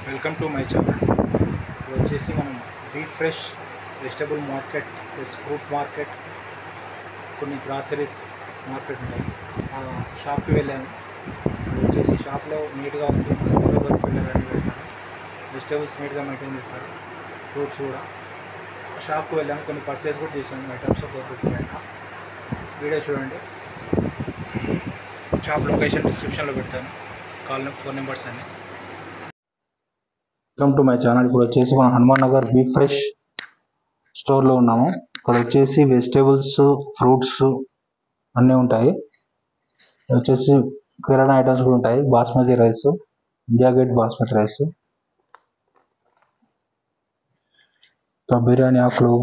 Welcome to my channel. ఇప్పుడు వచ్చేసి మనం refresh vegetable market plus fruit market, కొన్ని గ్రాసరీస్ మార్కెట్ ఉంటాయి. ఆ షాప్కి వెళ్ళాను. ఇప్పుడు వచ్చేసి షాప్లో నీట్గా ఉంది, మసాలా దొరుకుతుంది, అన్నీ పెడతారు. వెజిటబుల్స్ నీట్గా మెయింటైన్ చేస్తారు, ఫ్రూట్స్ కూడా. షాప్కి వెళ్ళాను, కొన్ని పర్చేస్ కూడా చేశాను. ఐటమ్స్ దొరుకుతాయి. వీడియో చూడండి. షాప్ లొకేషన్ డిస్క్రిప్షన్లో పెడతాను, ఫోన్ నెంబర్స్ అన్నీ. Welcome to my channel. ఇప్పుడు వచ్చేసి మనం హనుమాన్ నగర్ బీ ఫ్రెష్ స్టోర్లో ఉన్నాము. ఇక్కడ వచ్చేసి వెజిటేబుల్స్, ఫ్రూట్స్ అన్నీ ఉంటాయి. వచ్చేసి కిరాణా ఐటమ్స్ కూడా ఉంటాయి. Basmati rice, India Gate basmati rice, biryani ఆకులు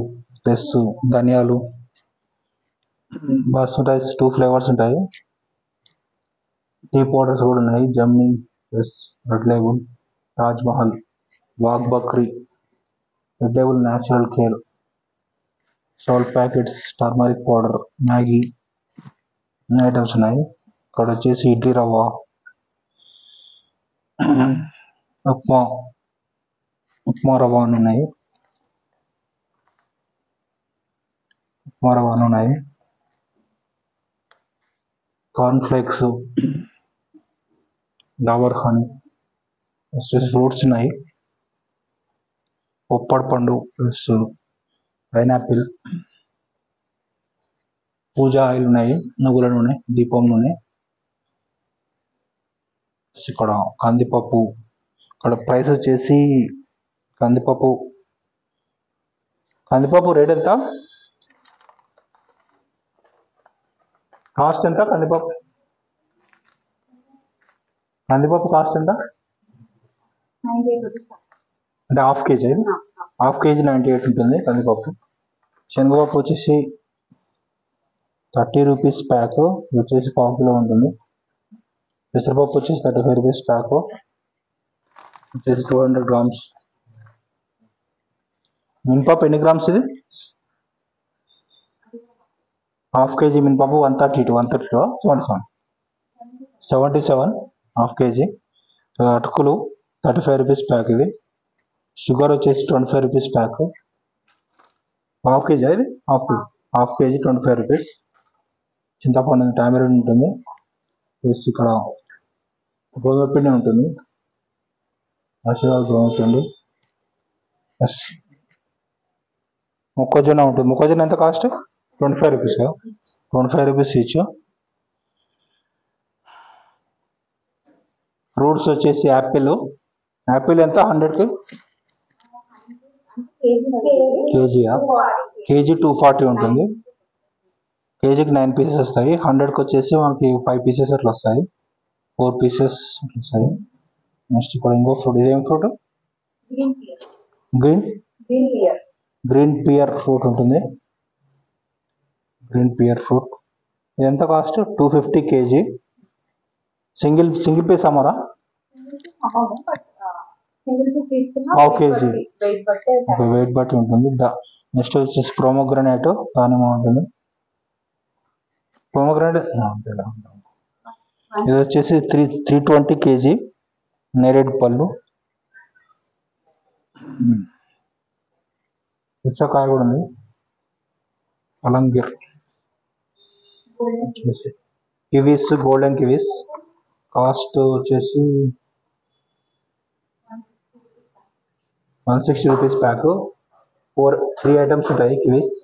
ప్లస్ ధనియాలు, బాస్మతి రైస్ 2 ఫ్లేవర్స్ ఉంటాయి. టీ పౌడర్స్ కూడా ఉన్నాయి. జమ్నీ plus Red Label, Taj Mahal, Wagh Bakri, Red Label, natural care, salt packets, turmeric powder, Maggi అన్ని ఐటమ్స్ ఉన్నాయి. ఇక్కడ వచ్చేసి ఇడ్లీ రవ్వ, ఉప్మా రవ్వ అని ఉన్నాయి. కార్న్ ఫ్లేక్స్, డాబర్ హనీ, వచ్చేసి ఫ్రూట్స్ ఉన్నాయి. పొప్పడి పండు ప్లస్ పైనాపిల్, పూజా ఆయిల్ ఉన్నాయి, నువ్వుల నూనె, దీపం నూనె, ఇక్కడ కందిపప్పు. ఇక్కడ ప్రైస్ వచ్చేసి కందిపప్పు రేట్ ఎంత, కాస్ట్ ఎంత, కందిపప్పు కాస్ట్ ఎంత అంటే హాఫ్ కేజీ 98 ఉంటుంది కందిపప్పు. శనగపప్పు వచ్చేసి 30 రూపీస్ ప్యాక్, వచ్చేసి 1/2 కిలో ఉంటుంది. పెసరపప్పు వచ్చేసి 35 రూపీస్ ప్యాక్, వచ్చేసి 200 గ్రామ్స్. మినపప్పు ఎన్ని గ్రామ్స్ ఇది, హాఫ్ కేజీ మినపప్పు 177 హాఫ్ కేజీ. అటుకులు 35 రూపీస్ ప్యాక్ ఇది. షుగర్ వచ్చేసి 25 రూపీస్ ప్యాక్, హాఫ్ కేజీ ఇది, హాఫ్ కేజీ 25 రూపీస్. చింతపండు టామరిన్ ఉంటుంది. ఇక్కడ గోధుమ పిండి ఉంటుంది, ఆశీర్వాద్ గోధుమ పిండి. మొక్కజొన్న ఉంటుంది. మొక్కజొన్న ఎంత cost, 25 rupees, 25 rupees each. Fruits వచ్చేసి యాపిల్ ఎంత 100కి కేజీ 240 ఉంటుంది. కేజీకి 9 పీసెస్ వస్తాయి. 100కి వచ్చేసి మనకి 5 పీసెస్ అట్లా వస్తాయి, 4 పీసెస్ వస్తాయి. నెక్స్ట్ ఇక్కడ ఇంకో ఫ్రూట్, ఇదేం ఫ్రూట్, గ్రీన్ పియర్ ఫ్రూట్ ఉంటుంది. గ్రీన్ పియర్ ఫ్రూట్ ఇది ఎంత కాస్ట్, 250 కేజీ. సింగిల్ పీస్ అమ్మారా, హాఫ్ కేజీ వెయిట్ బట్టి ఉంటుంది. నెక్స్ట్ వచ్చేసి ప్రోమోగ్రనేట్, దానిమ్మ ఉంటుంది. ప్రోమోగ్రనేట్ ఇది వచ్చేసి 320 కేజీ. నేరేడు పళ్ళు, పుచ్చకాయ కూడా ఉంది. Alamgir, Kiwis, golden Kiwis cost వచ్చేసి 160 రూపీస్ ప్యాక్. 3 ఐటమ్స్ ఉంటాయి కివీస్.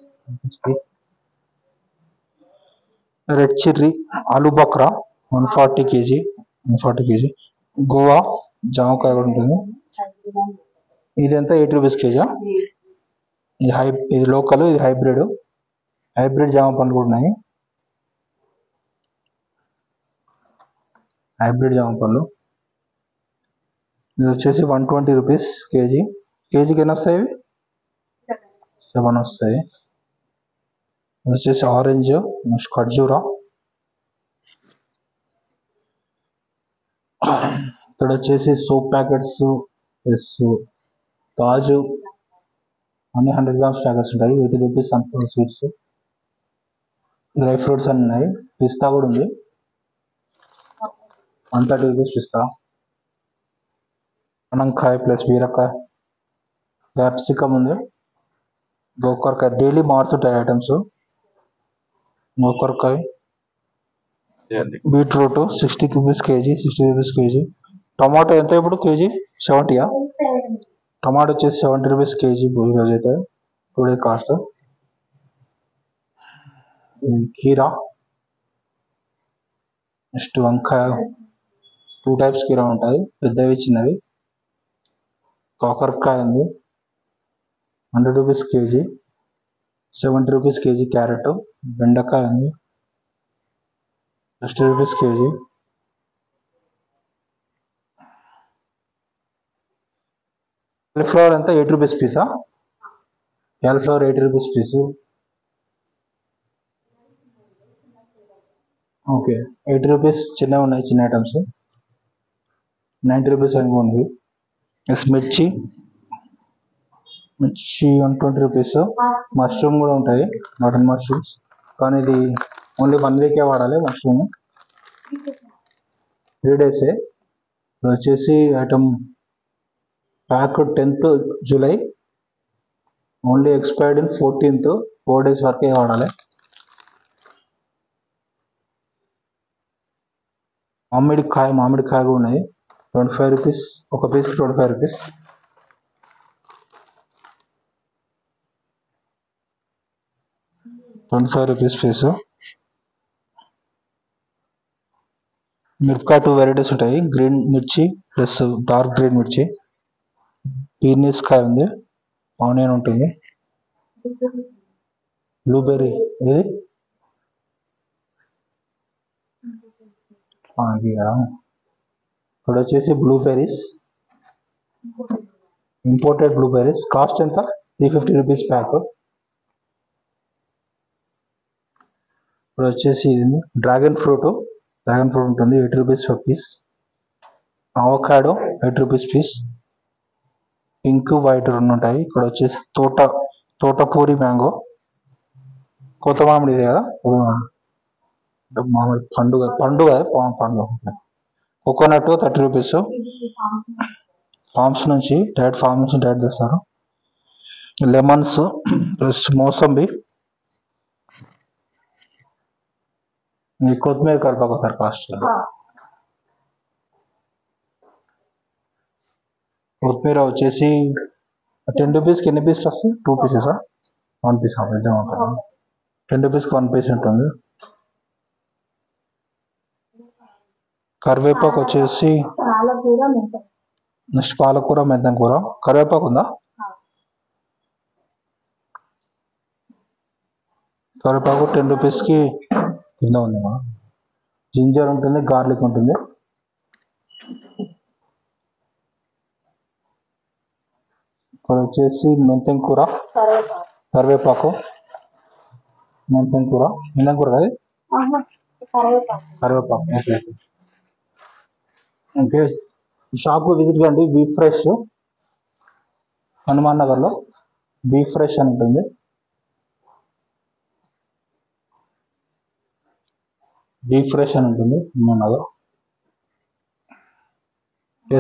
రెడ్ చిర్రీ, ఆలు బక్రా 140 కేజీ. గోవా జామకాయ కూడా ఉంటుంది. ఇది ఎంత 80 రూపీస్ కేజీ. ఇది లోకల్, ఇది హైబ్రిడ్ జామ పండ్లు కూడా ఉన్నాయి. ఇది వచ్చేసి 120 రూపీస్ కేజీ. కేజీకి ఎన్ని వస్తాయి, 7 వస్తాయి. ఇది వచ్చేసి ఆరెంజ్, ఖర్జూరా. ఇక్కడ వచ్చేసి సోప్ ప్యాకెట్స్ ప్లస్ కాజు అన్ని 100 గ్రామ్స్ ప్యాకెట్స్ ఉంటాయి. 80 rupees. Sunflower seeds, dry fruits అన్ని ఉన్నాయి. పిస్తా కూడా ఉంది, 130 రూపీస్ పిస్తా. మునక్కాయ ప్లస్ బీరకాయ, క్యాప్సికమ్ ఉంది, గోకరకాయ. డైలీ మారుతుంటాయి ఐటమ్స్. గోకరకాయ, beetroot 60 rupees KG, 60 rupees KG. Tomato ఎంత ఇప్పుడు కేజీ? 70యా? టమాటో వచ్చేసి 70 రూపీస్ కేజీ ఈరోజు అయితే టుడే కాస్ట్. కీరా, నెక్స్ట్ వంకాయ. 2 టైప్స్ కీరా ఉంటాయి, పెద్దవి చిన్నవి. కాకరకాయ ఉంది 100 rupees KG, 70 rupees KG. Carrot, బెండకాయ ఉంది 60 రూపీస్ కేజీ. కాలీఫ్లవర్ ఎంత? 8 రూపీస్ పీసా? కాలీఫ్లవర్ 80 రూపీస్ పీసు. ఓకే, 80 రూపీస్ చిన్నవి ఉన్నాయి, చిన్న ఐటమ్స్. 90 రూపీస్ అని ఉంది. నెక్స్ట్ మిర్చి 120 రూపీస్. మష్రూమ్ కూడా ఉంటాయి, మటన్ మష్రూమ్స్, కానీ ఇది ఓన్లీ 1 వీకే వాడాలి మష్రూమ్, 3 డేసే. ఇది వచ్చేసి item pack 10th July, only expired in 14th, 4 days వరకే వాడాలి. మామిడికాయ కూడా ఉన్నాయి, 25 రూపీస్ ఒక పీస్కి, 25 రూపీస్. పీసు. మిరపకాయ 2 వెరైటీస్ ఉంటాయి, గ్రీన్ మిర్చి ప్లస్ డార్క్ గ్రీన్ మిర్చి. పీనీస్ కాయ ఉంది, ఆనియన్ ఉంటుంది. బ్లూబెర్రీ ఇది ఇక్కడ వచ్చేసి బ్లూబెర్రీస్, ఇంపోర్టెడ్ బ్లూబెర్రీస్. కాస్ట్ ఎంత? 350 రూపీస్ ప్యాక్. ఇప్పుడు వచ్చేసి డ్రాగన్ ఫ్రూట్ ఉంటుంది, 8 rupees piece. Avocado 8 rupees piece. Pink white 2 ఉంటాయి. ఇక్కడ వచ్చేసి తోటపూరి మ్యాంగో, కొత్త మామిడి ఇది కదా, మామిడి పండు. Coconut 30 rupees. ఫార్మ్స్ నుంచి డైరెక్ట్ తెస్తారు. Lemons plus mosambi. కొత్తిమీర కలపాకు సార్ కాస్ట్. కొత్తిమీర వచ్చేసి 10 రూపీస్కి ఎన్ని పీసులు వస్తాయి? 2 పీసెసా? 1 పీస్ ఉంటుంది. 10 రూపీస్కి 1 పీస్ ఉంటుంది. కరివేపాకు వచ్చేసి నెక్స్ట్ పాలకూర, మెంతం కూర. కరివేపాకు ఉందా? కరివేపాకు 10 రూపీస్కి కింద ఉంది. జింజర్ ఉంటుంది, గార్లిక్ ఉంటుంది. ఇక్కడ వచ్చేసి మెంతం కూర, కరివేపాకు, మెంతం కూర అది కరివేపాకు. ఓకే, షాప్ విజిట్ కండి. బీఫ్ ఫ్రెష్, హనుమాన్ నగర్లో బీఫ్ ఫ్రెష్ అని ఉంటుంది. Hanuman Nagar.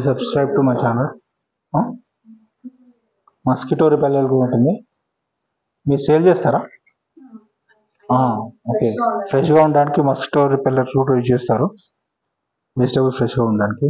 Subscribe to my channel. Mosquito repeller కూడా ఉంటుంది. మీరు సేల్ చేస్తారా? ఓకే, ఫ్రెష్గా ఉండడానికి మస్కిటో రిపెల్లర్ కూడా యూజ్ చేస్తారు, వెజిటేబుల్ ఫ్రెష్గా ఉండడానికి.